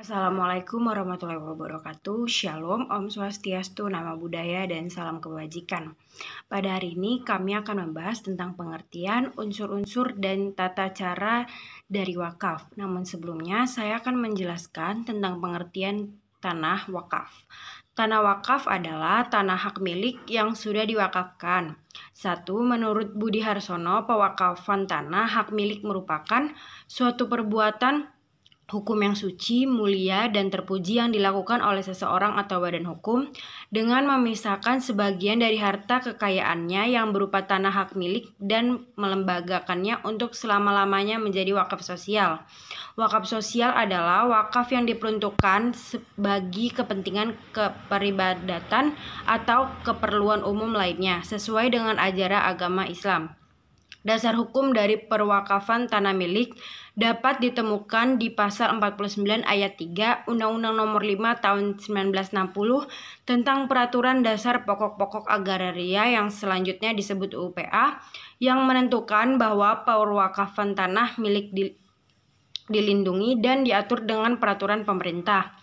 Assalamualaikum warahmatullahi wabarakatuh. Shalom, Om Swastiastu, Nama Budaya, dan salam kebajikan. Pada hari ini kami akan membahas tentang pengertian, unsur-unsur, dan tata cara dari wakaf. Namun sebelumnya saya akan menjelaskan tentang pengertian tanah wakaf. Tanah wakaf adalah tanah hak milik yang sudah diwakafkan. 1. Menurut Budi Harsono, pewakafan tanah hak milik merupakan suatu perbuatan hukum yang suci, mulia, dan terpuji yang dilakukan oleh seseorang atau badan hukum dengan memisahkan sebagian dari harta kekayaannya yang berupa tanah hak milik dan melembagakannya untuk selama-lamanya menjadi wakaf sosial. Wakaf sosial adalah wakaf yang diperuntukkan bagi kepentingan keperibadatan atau keperluan umum lainnya sesuai dengan ajaran agama Islam. Dasar hukum dari perwakafan tanah milik dapat ditemukan di pasal 49 ayat 3 Undang-Undang Nomor 5 Tahun 1960 tentang Peraturan Dasar Pokok-pokok Agraria yang selanjutnya disebut UPA, yang menentukan bahwa perwakafan tanah milik dilindungi dan diatur dengan peraturan pemerintah.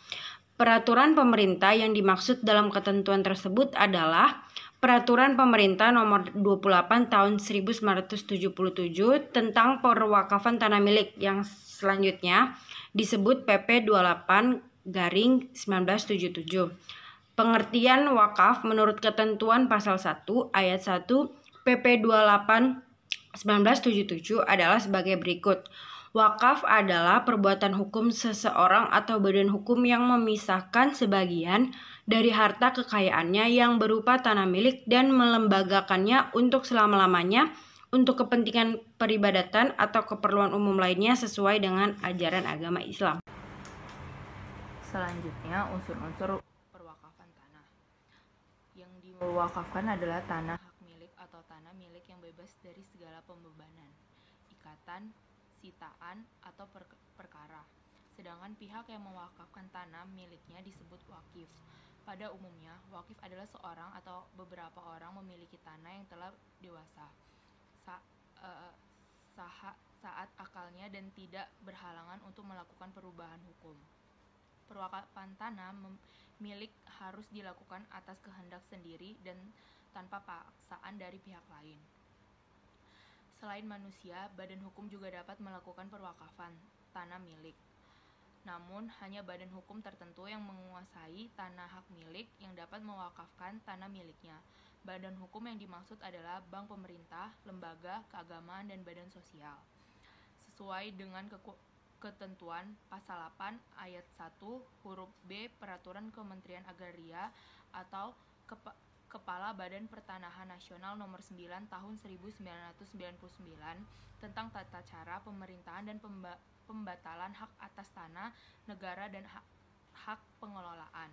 Peraturan pemerintah yang dimaksud dalam ketentuan tersebut adalah Peraturan Pemerintah Nomor 28 Tahun 1977 tentang perwakafan tanah milik yang selanjutnya disebut PP 28/1977. Pengertian wakaf menurut ketentuan pasal 1 ayat 1 PP 28/1977 adalah sebagai berikut. Wakaf adalah perbuatan hukum seseorang atau badan hukum yang memisahkan sebagian dari harta kekayaannya yang berupa tanah milik dan melembagakannya untuk selama-lamanya untuk kepentingan peribadatan atau keperluan umum lainnya sesuai dengan ajaran agama Islam. Selanjutnya, unsur-unsur perwakafan tanah. Yang diwakafkan adalah tanah hak milik atau tanah milik yang bebas dari segala pembebanan, ikatan, sitaan, atau perkara. Sedangkan pihak yang mewakafkan tanah miliknya disebut wakif. Pada umumnya, wakif adalah seorang atau beberapa orang memiliki tanah yang telah dewasa saat akalnya dan tidak berhalangan untuk melakukan perubahan hukum. Perwakafan tanah milik harus dilakukan atas kehendak sendiri dan tanpa paksaan dari pihak lain. Selain manusia, badan hukum juga dapat melakukan perwakafan tanah milik. Namun, hanya badan hukum tertentu yang menguasai tanah hak milik yang dapat mewakafkan tanah miliknya. Badan hukum yang dimaksud adalah bank pemerintah, lembaga, keagamaan, dan badan sosial. Sesuai dengan ketentuan pasal 8 ayat 1 huruf B Peraturan Kementerian Agraria atau Kepala Badan Pertanahan Nasional Nomor 9 Tahun 1999 tentang tata cara pemerintahan dan pembatalan hak atas tanah negara dan hak pengelolaan.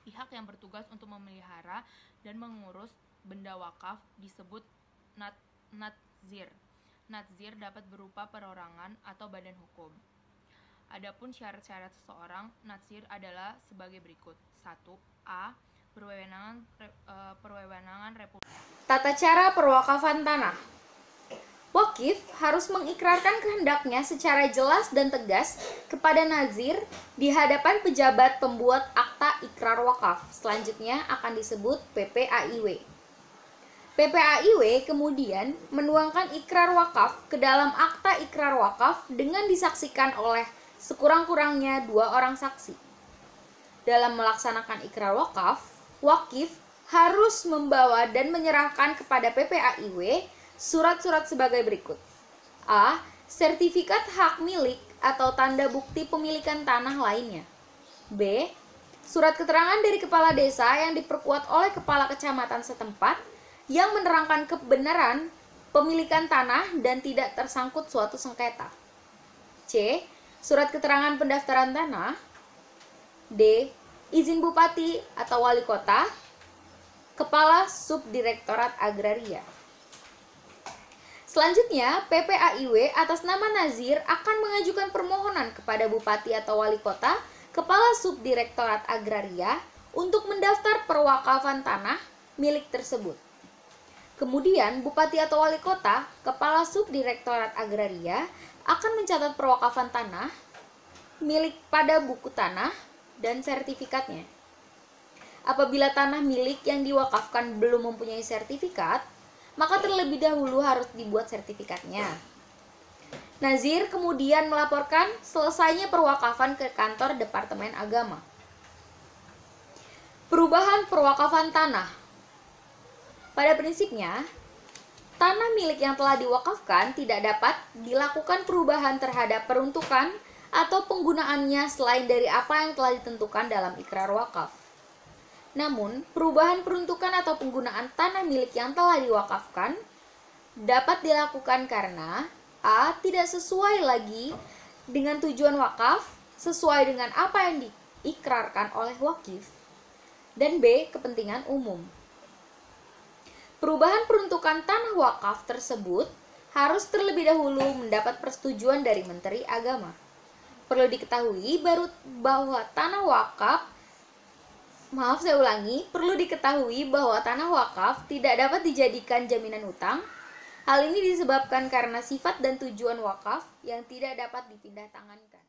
Pihak yang bertugas untuk memelihara dan mengurus benda wakaf disebut nadzir. Nadzir dapat berupa perorangan atau badan hukum. Adapun syarat-syarat seseorang nadzir adalah sebagai berikut. 1. Perwenangan Republik. Tata cara perwakafan tanah. Wakif harus mengikrarkan kehendaknya secara jelas dan tegas kepada nazir di hadapan pejabat pembuat akta ikrar wakaf. Selanjutnya akan disebut PPAIW. PPAIW kemudian menuangkan ikrar wakaf ke dalam akta ikrar wakaf dengan disaksikan oleh sekurang-kurangnya 2 orang saksi. Dalam melaksanakan ikrar wakaf, wakif harus membawa dan menyerahkan kepada PPAIW surat-surat sebagai berikut. A. Sertifikat hak milik atau tanda bukti pemilikan tanah lainnya. B. Surat keterangan dari kepala desa yang diperkuat oleh kepala kecamatan setempat yang menerangkan kebenaran pemilikan tanah dan tidak tersangkut suatu sengketa. C. Surat keterangan pendaftaran tanah. D. Izin bupati atau wali kota, kepala subdirektorat agraria. Selanjutnya, PPAIW atas nama nazir akan mengajukan permohonan kepada bupati atau wali kota, kepala subdirektorat agraria untuk mendaftar perwakafan tanah milik tersebut. Kemudian, bupati atau wali kota, kepala subdirektorat agraria akan mencatat perwakafan tanah milik pada buku tanah dan sertifikatnya. Apabila tanah milik yang diwakafkan belum mempunyai sertifikat, maka terlebih dahulu harus dibuat sertifikatnya. Nazir kemudian melaporkan selesainya perwakafan ke kantor Departemen Agama. Perubahan perwakafan tanah. Pada prinsipnya, tanah milik yang telah diwakafkan tidak dapat dilakukan perubahan terhadap peruntukan atau penggunaannya selain dari apa yang telah ditentukan dalam ikrar wakaf. Namun, perubahan peruntukan atau penggunaan tanah milik yang telah diwakafkan dapat dilakukan karena A. Tidak sesuai lagi dengan tujuan wakaf sesuai dengan apa yang diikrarkan oleh wakif, dan B. Kepentingan umum. Perubahan peruntukan tanah wakaf tersebut harus terlebih dahulu mendapat persetujuan dari Menteri Agama. Perlu diketahui bahwa tanah wakaf tidak dapat dijadikan jaminan utang. Hal ini disebabkan karena sifat dan tujuan wakaf yang tidak dapat dipindah tangankan.